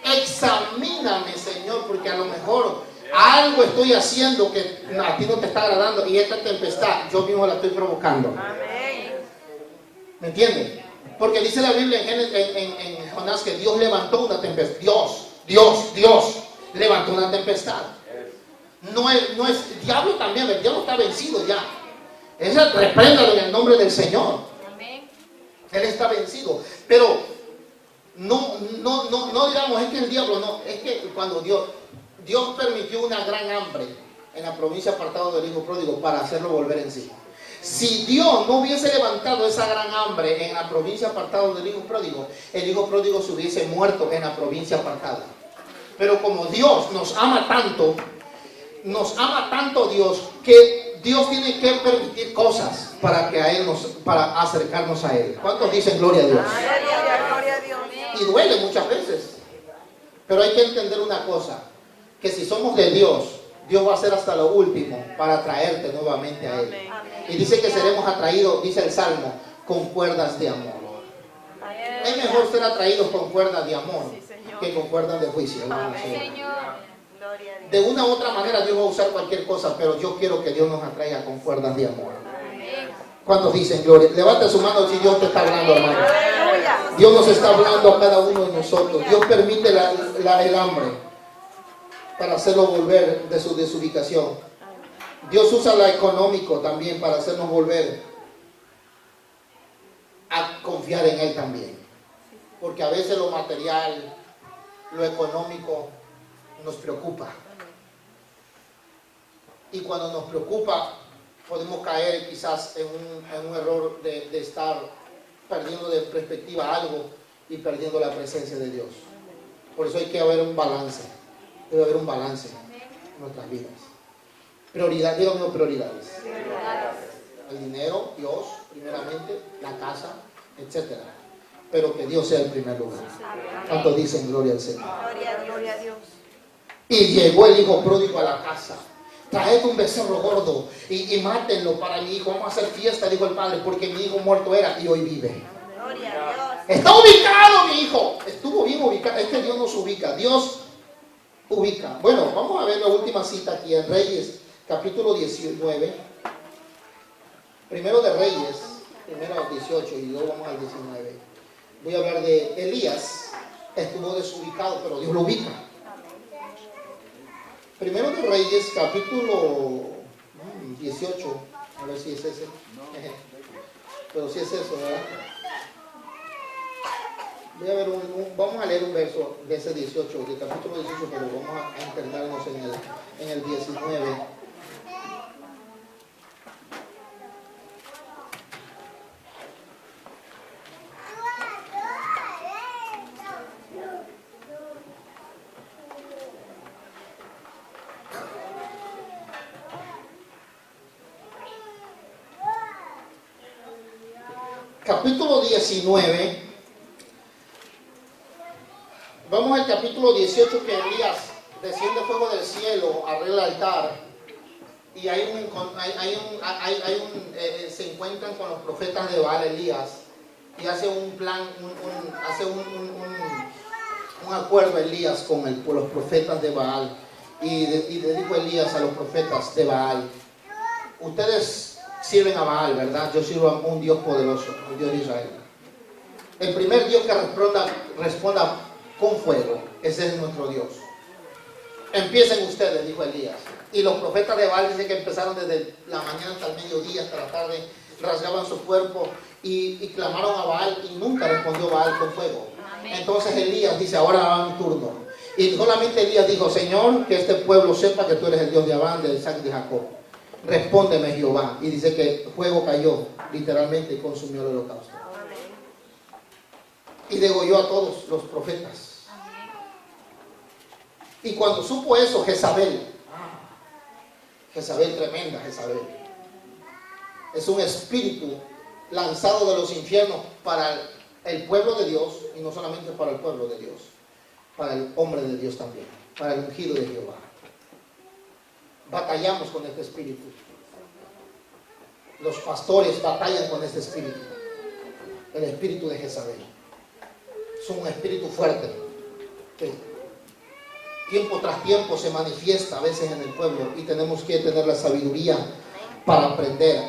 Examíname, Señor, porque a lo mejor algo estoy haciendo que a ti no te está agradando, y esta tempestad yo mismo la estoy provocando. ¿Me entiendes? Porque dice la Biblia en Jonás que Dios levantó una tempestad. Dios levantó una tempestad. No es el diablo también, el diablo está vencido ya. Esa repréndalo en el nombre del Señor. Él está vencido. Pero no digamos, es que el diablo no, es que cuando Dios permitió una gran hambre en la provincia apartada del hijo pródigo para hacerlo volver en sí. Si Dios no hubiese levantado esa gran hambre en la provincia apartada del hijo pródigo, el hijo pródigo se hubiese muerto en la provincia apartada. Pero como Dios nos ama tanto Dios, que Dios tiene que permitir cosas para que para acercarnos a Él. ¿Cuántos dicen gloria a Dios? Gloria a Dios. Y duele muchas veces. Pero hay que entender una cosa, que si somos de Dios, Dios va a hacer hasta lo último para traerte nuevamente a Él. Y dice que seremos atraídos, dice el Salmo, con cuerdas de amor. Es mejor ser atraídos con cuerdas de amor que con cuerdas de juicio. De una u otra manera Dios va a usar cualquier cosa, pero yo quiero que Dios nos atraiga con cuerdas de amor. ¿Cuántos dicen gloria? Levanta su mano si Dios te está hablando, hermano. Dios nos está hablando a cada uno de nosotros. Dios permite el hambre para hacerlo volver de su desubicación. Dios usa lo económico también para hacernos volver a confiar en Él también. Porque a veces lo material, lo económico nos preocupa. Y cuando nos preocupa, podemos caer quizás en un error de estar perdiendo de perspectiva algo y perdiendo la presencia de Dios. Por eso hay que haber un balance. Debe haber un balance en nuestras vidas. Prioridad, díganme prioridades. El dinero, Dios, primeramente, la casa, etc. Pero que Dios sea el primer lugar. ¿Cuántos dicen gloria al Señor? Gloria a Dios. Y llegó el hijo pródigo a la casa. Traed un becerro gordo y mátenlo para mi hijo. Vamos a hacer fiesta, dijo el padre, porque mi hijo muerto era y hoy vive. Gloria a Dios. Está ubicado mi hijo. Estuvo bien ubicado. Es que Dios nos ubica. Dios ubica. Bueno, vamos a ver la última cita aquí en Reyes, capítulo 19. Primero de Reyes, primero 18 y luego vamos al 19. Voy a hablar de Elías. Estuvo desubicado, pero Dios lo ubica. Primero de Reyes, capítulo 18. A ver si es ese. Pero si es eso, ¿verdad? Voy a ver vamos a leer un verso de ese 18, del capítulo 18, pero vamos a internarnos en el 19. Capítulo 19. Vamos al capítulo 18, que Elías desciende fuego del cielo, arregla el altar y se encuentran con los profetas de Baal, Elías, y hace un plan, hace un acuerdo Elías con los profetas de Baal, y le dijo Elías a los profetas de Baal: ustedes sirven a Baal, ¿verdad? Yo sirvo a un Dios poderoso, el Dios de Israel. El primer Dios que responda con fuego, ese es nuestro Dios. Empiecen ustedes, dijo Elías. Y los profetas de Baal dicen que empezaron desde la mañana hasta el mediodía, hasta la tarde, rasgaban su cuerpo y clamaron a Baal, y nunca respondió Baal con fuego. Entonces Elías dice: ahora va mi turno. Y solamente Elías dijo: Señor, que este pueblo sepa que tú eres el Dios de Abraham, de Isaac y de Jacob. Respóndeme, Jehová. Y dice que fuego cayó literalmente y consumió el holocausto. y degolló a todos los profetas. Y cuando supo eso, Jezabel, tremenda Jezabel, es un espíritu lanzado de los infiernos para el pueblo de Dios, y no solamente para el pueblo de Dios, para el hombre de Dios también, para el ungido de Jehová. Batallamos con este espíritu. Los pastores batallan con este espíritu, el espíritu de Jezabel. Es un espíritu fuerte que tiempo tras tiempo se manifiesta a veces en el pueblo, y tenemos que tener la sabiduría para aprender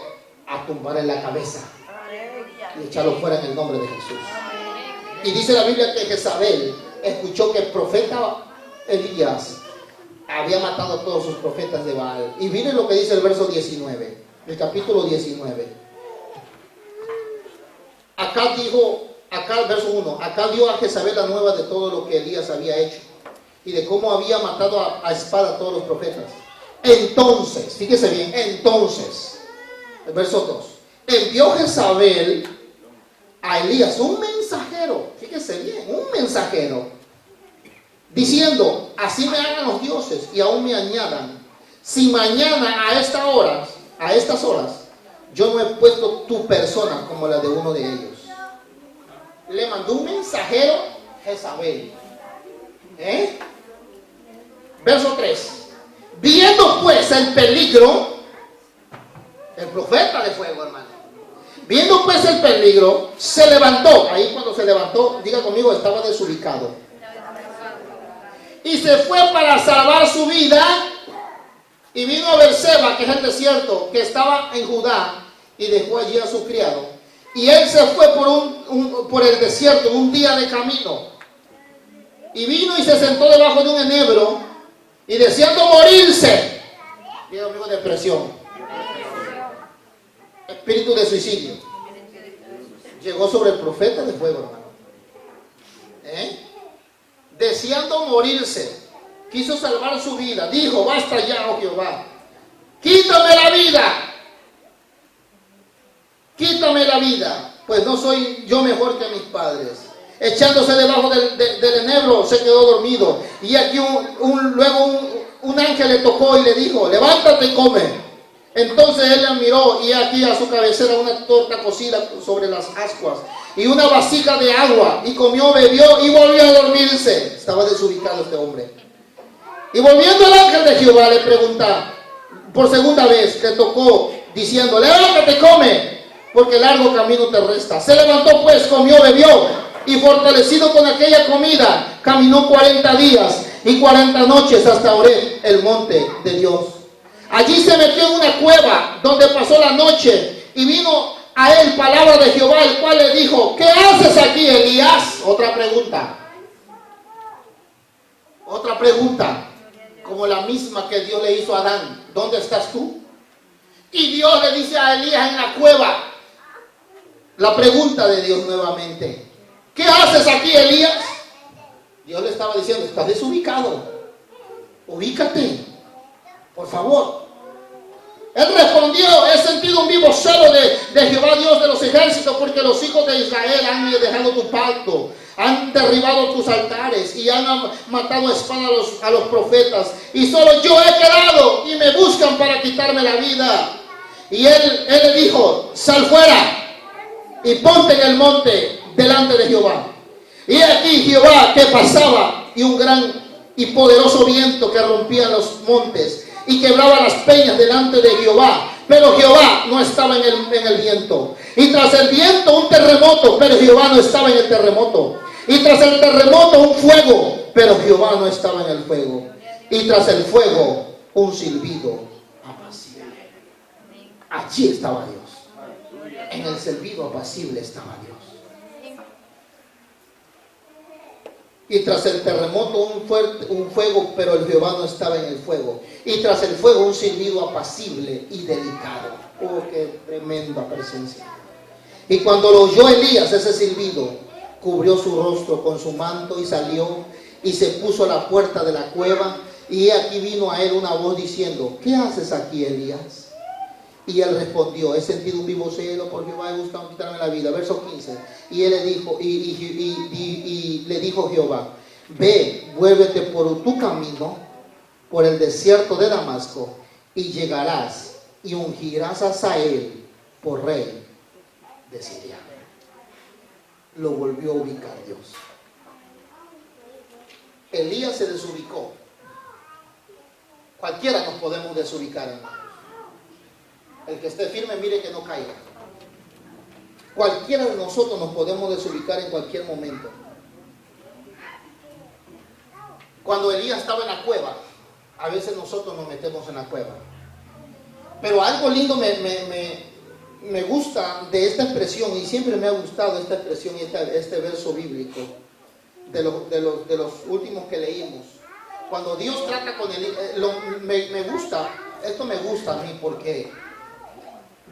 a tumbar en la cabeza y echarlo fuera en el nombre de Jesús. Y dice la Biblia que Jezabel escuchó que el profeta Elías había matado a todos sus profetas de Baal. Y miren lo que dice el verso 19, el capítulo 19. Acá el verso 1, acá dio a Jezabel la nueva de todo lo que Elías había hecho y de cómo había matado a espada a todos los profetas. Entonces, fíjese bien, entonces, el verso 2, envió Jezabel a Elías un mensajero, fíjese bien, un mensajero, diciendo: así me hagan los dioses y aún me añadan, si mañana a estas horas yo no he puesto tu persona como la de uno de ellos. Le mandó un mensajero Jezabel. Verso 3, viendo pues el peligro, el profeta de fuego, hermano, viendo pues el peligro, se levantó. Ahí cuando se levantó, diga conmigo, estaba desubicado, y se fue para salvar su vida, y vino a Berseba, que es el desierto que estaba en Judá, y dejó allí a su criado. Y él se fue por el desierto un día de camino, y vino y se sentó debajo de un enebro, y deseando morirse, diga conmigo, depresión, espíritu de suicidio, llegó sobre el profeta de fuego, hermano. Deseando morirse, quiso salvar su vida, dijo: basta ya, oh Jehová, quítame la vida, pues no soy yo mejor que mis padres. Echándose debajo del enebro, se quedó dormido, y aquí luego un ángel le tocó y le dijo: levántate y come. Entonces él la miró, y aquí a su cabecera una torta cocida sobre las ascuas y una vasija de agua, y comió, bebió y volvió a dormirse. Estaba desubicado este hombre. Y volviendo el ángel de Jehová le pregunta por segunda vez, le tocó diciendo: levántate, come, porque largo camino te resta. Se levantó pues, comió, bebió, y fortalecido con aquella comida, caminó 40 días y 40 noches hasta Horeb, el monte de Dios. Allí se metió en una cueva donde pasó la noche, y vino a él palabra de Jehová, el cual le dijo: ¿qué haces aquí, Elías? Otra pregunta, como la misma que Dios le hizo a Adán: ¿dónde estás tú? Y Dios le dice a Elías en la cueva, la pregunta de Dios nuevamente: ¿qué haces aquí, Elías? Dios le estaba diciendo: estás desubicado, ubícate, por favor. Él respondió: he sentido un vivo celo de Jehová Dios de los ejércitos, porque los hijos de Israel han dejado tu pacto, han derribado tus altares y han matado a espada a los profetas, y solo yo he quedado, y me buscan para quitarme la vida. Y él le dijo: sal fuera y ponte en el monte delante de Jehová. Y aquí Jehová que pasaba, y un gran y poderoso viento que rompía los montes y quebraba las peñas delante de Jehová, pero Jehová no estaba en el viento. Y tras el viento un terremoto, pero Jehová no estaba en el terremoto. Y tras el terremoto un fuego, pero Jehová no estaba en el fuego. Y tras el fuego un silbido apacible. Allí estaba Dios. En el silbido apacible estaba Dios. Y tras el terremoto un fuego, pero el Jehová no estaba en el fuego. Y tras el fuego un silbido apacible y delicado. Oh, qué tremenda presencia. Y cuando lo oyó Elías, ese silbido, cubrió su rostro con su manto y salió y se puso a la puerta de la cueva. Y aquí vino a él una voz diciendo: ¿qué haces aquí, Elías? Y él respondió: he sentido un vivo celo por Jehová, he buscado quitarme la vida. Verso 15. Y él le dijo, y le dijo Jehová: ve, vuélvete por tu camino, por el desierto de Damasco, y llegarás y ungirás a Hazael por rey de Siria. Lo volvió a ubicar Dios. Elías se desubicó. Cualquiera nos podemos desubicar, hermanos. El que esté firme, mire que no caiga. Cualquiera de nosotros nos podemos desubicar en cualquier momento. Cuando Elías estaba en la cueva, a veces nosotros nos metemos en la cueva. Pero algo lindo me gusta de esta expresión, y siempre me ha gustado esta expresión y este verso bíblico de los últimos que leímos. Cuando Dios trata con Elías, me gusta, esto me gusta a mí porque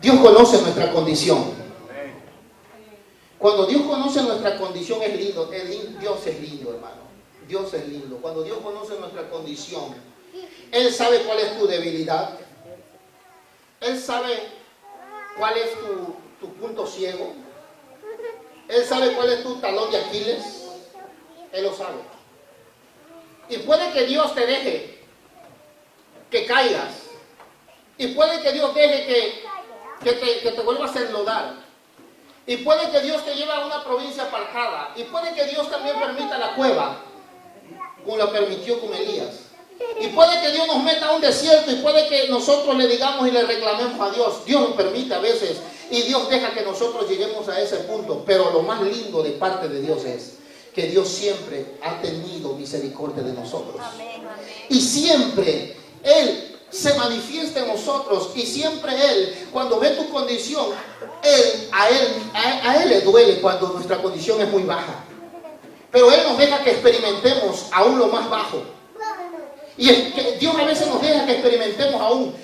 Dios conoce nuestra condición. Cuando Dios conoce nuestra condición es lindo, Dios es lindo, hermano. Dios es lindo. Cuando Dios conoce nuestra condición, Él sabe cuál es tu debilidad. Él sabe cuál es tu punto ciego. Él sabe cuál es tu talón de Aquiles. Él lo sabe. Y puede que Dios te deje que caigas. Y puede que Dios deje que te vuelvas a enlodar. Y puede que Dios te lleve a una provincia apartada. Y puede que Dios también permita la cueva, como lo permitió con Elías. Y puede que Dios nos meta a un desierto, y puede que nosotros le digamos y le reclamemos a Dios. Dios nos permite a veces, y Dios deja que nosotros lleguemos a ese punto. Pero lo más lindo de parte de Dios es que Dios siempre ha tenido misericordia de nosotros. Y siempre Él se manifiesta en nosotros, y siempre Él, cuando ve tu condición, a Él le duele cuando nuestra condición es muy baja. Pero Él nos deja que experimentemos aún lo más bajo. Y es que Dios a veces nos deja que experimentemos aún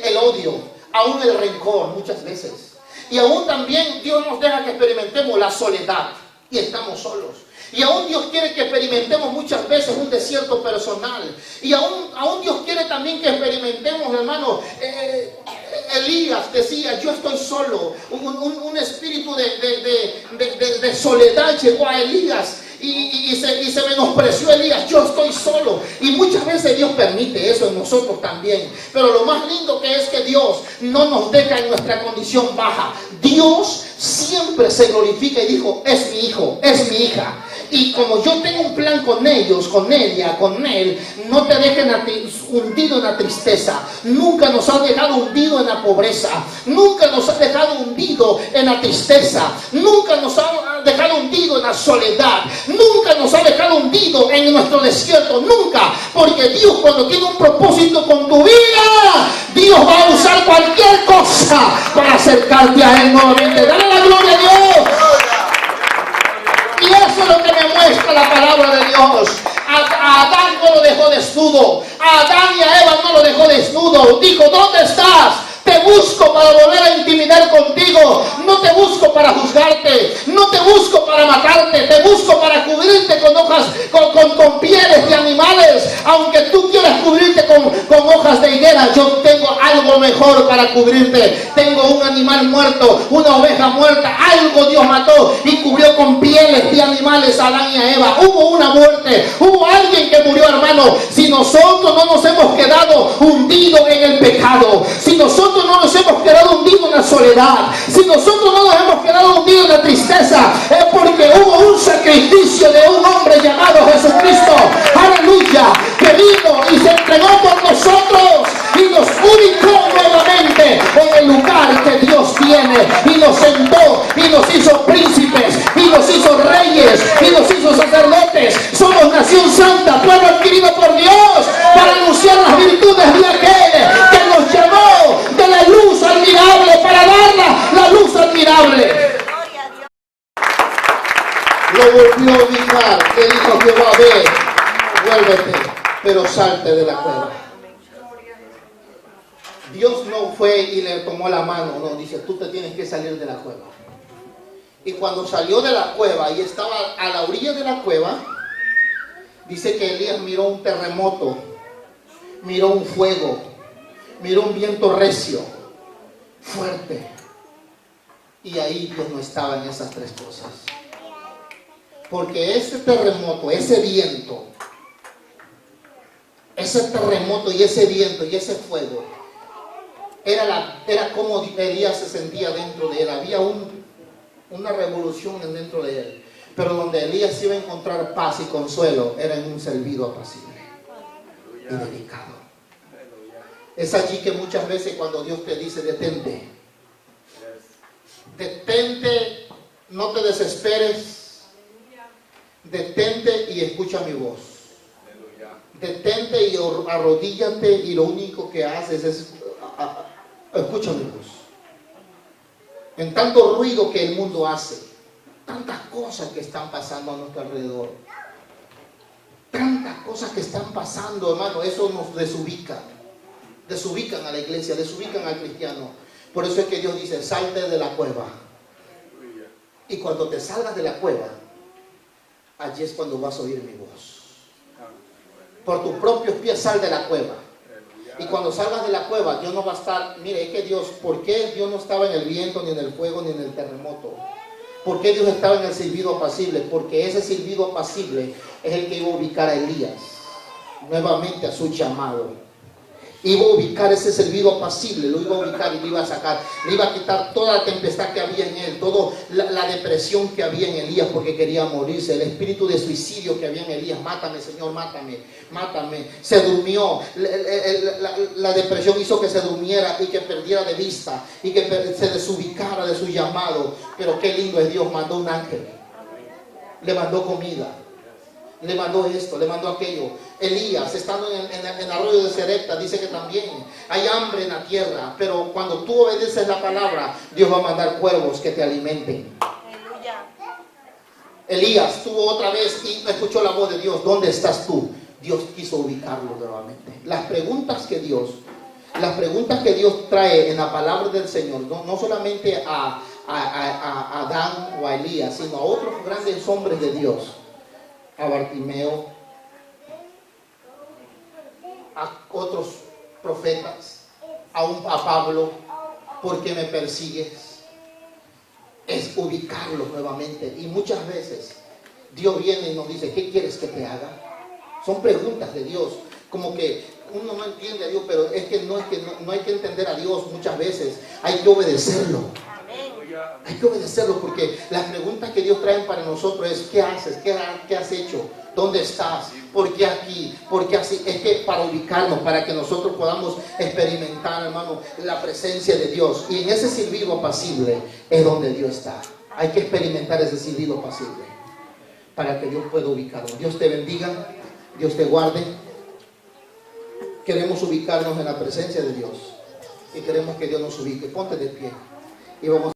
el odio, aún el rencor muchas veces. Y aún también Dios nos deja que experimentemos la soledad, y estamos solos. Y aún Dios quiere que experimentemos muchas veces un desierto personal. Y aún Dios quiere también que experimentemos, hermano. Elías decía: yo estoy solo. Un espíritu de soledad llegó a Elías. Y se menospreció Elías: yo estoy solo. Y muchas veces Dios permite eso en nosotros también. Pero lo más lindo que es que Dios no nos deja en nuestra condición baja. Dios siempre se glorifica y dijo: es mi hijo, es mi hija. Y como yo tengo un plan con ellos, con ella, con él, no te dejen hundido en la tristeza. Nunca nos ha dejado hundido en la pobreza. Nunca nos ha dejado hundido en la tristeza. Nunca nos ha dejado hundido en la soledad. Nunca nos ha dejado hundido en nuestro desierto. Nunca. Porque Dios, cuando tiene un propósito con tu vida, Dios va a usar cualquier cosa para acercarte a Él nuevamente. Dale la gloria a Dios. Y eso es lo que me muestra la palabra de Dios. A Adán no lo dejó desnudo. A Adán y a Eva no lo dejó desnudo. Dijo: ¿dónde estás? Te busco para volver a intimidar contigo. No te busco para juzgarte. No te busco para matarte. Te busco para cubrirte con hojas, con pieles de animales. Aunque tú quieras cubrirte con hojas de higuera, yo tengo algo mejor para cubrirte. Tengo un animal muerto, una oveja muerta. Algo Dios mató y cubrió con pieles de animales a Adán y a Eva. Hubo una muerte. Hubo alguien que murió, hermano. Si nosotros no nos hemos quedado hundidos en el pecado, si nosotros no nos hemos quedado hundidos en la soledad, si nosotros no nos hemos quedado hundidos en la tristeza, es porque hubo un sacrificio de un hombre llamado Jesucristo, aleluya, que vino y se entregó por nosotros y nos ubicó nuevamente en el lugar que Dios tiene, y nos sentó y nos hizo príncipes y nos hizo reyes y nos hizo sacerdotes. Somos nación santa, pueblo adquirido por Dios, para anunciar las virtudes de aquel que nos llamó de la luz admirable, para darla la luz admirable. Lo volvió a ubicar. Le dijo: Jehová, ve, vuélvete, pero salte de la cueva. Dios no fue y le tomó la mano, no, dice: tú te tienes que salir de la cueva. Y cuando salió de la cueva y estaba a la orilla de la cueva, dice que Elías miró un terremoto, miró un fuego, miró un viento recio. fuerte. Y ahí Dios no estaba en esas tres cosas. Porque ese terremoto, ese viento, ese terremoto y ese viento y ese fuego, era como Elías se sentía dentro de él. Había una revolución dentro de él. Pero donde Elías iba a encontrar paz y consuelo era en un servido apacible y dedicado. Es allí que muchas veces cuando Dios te dice detente, detente, no te desesperes, detente y escucha mi voz. Detente y arrodíllate y lo único que haces es escucha mi voz. En tanto ruido que el mundo hace, tantas cosas que están pasando a nuestro alrededor, tantas cosas que están pasando, hermano, eso nos desubica. Desubican a la iglesia, desubican al cristiano. Por eso es que Dios dice, salte de la cueva. Y cuando te salgas de la cueva, allí es cuando vas a oír mi voz. Por tus propios pies sal de la cueva. Y cuando salgas de la cueva, Dios no va a estar. Mire, es que Dios, ¿por qué Dios no estaba en el viento, ni en el fuego, ni en el terremoto? ¿Por qué Dios estaba en el silbido apacible? Porque ese silbido apacible es el que iba a ubicar a Elías nuevamente a su llamado. Iba a ubicar ese silbido apacible, lo iba a ubicar y lo iba a sacar. Le iba a quitar toda la tempestad que había en él, toda la depresión que había en Elías porque quería morirse, el espíritu de suicidio que había en Elías. Mátame, Señor, mátame, mátame. Se durmió, la depresión hizo que se durmiera y que perdiera de vista y que se desubicara de su llamado. Pero qué lindo es Dios, mandó un ángel, le mandó comida, le mandó esto, le mandó aquello. Elías, estando en el arroyo de Serepta, dice que también hay hambre en la tierra, pero cuando tú obedeces la palabra, Dios va a mandar cuervos que te alimenten. Aleluya. Elías tuvo otra vez y escuchó la voz de Dios. ¿Dónde estás tú? Dios quiso ubicarlo nuevamente. Las preguntas que Dios trae en la palabra del Señor, no solamente a Adán o a Elías, sino a otros grandes hombres de Dios, a Bartimeo, a otros profetas, a Pablo. ¿Por qué me persigues? Es ubicarlos nuevamente. Y muchas veces Dios viene y nos dice, ¿qué quieres que te haga? Son preguntas de Dios, como que uno no entiende a Dios, pero no hay que entender a Dios muchas veces, hay que obedecerlo. Hay que obedecerlo, porque las preguntas que Dios trae para nosotros es: ¿qué haces? ¿Qué has hecho? ¿Dónde estás? ¿Por qué aquí? ¿Por qué así? Es que para ubicarnos, para que nosotros podamos experimentar, hermano, la presencia de Dios. Y en ese silbido apacible es donde Dios está. Hay que experimentar ese silbido apacible para que Dios pueda ubicarnos. Dios te bendiga, Dios te guarde. Queremos ubicarnos en la presencia de Dios y queremos que Dios nos ubique. Ponte de pie y vamos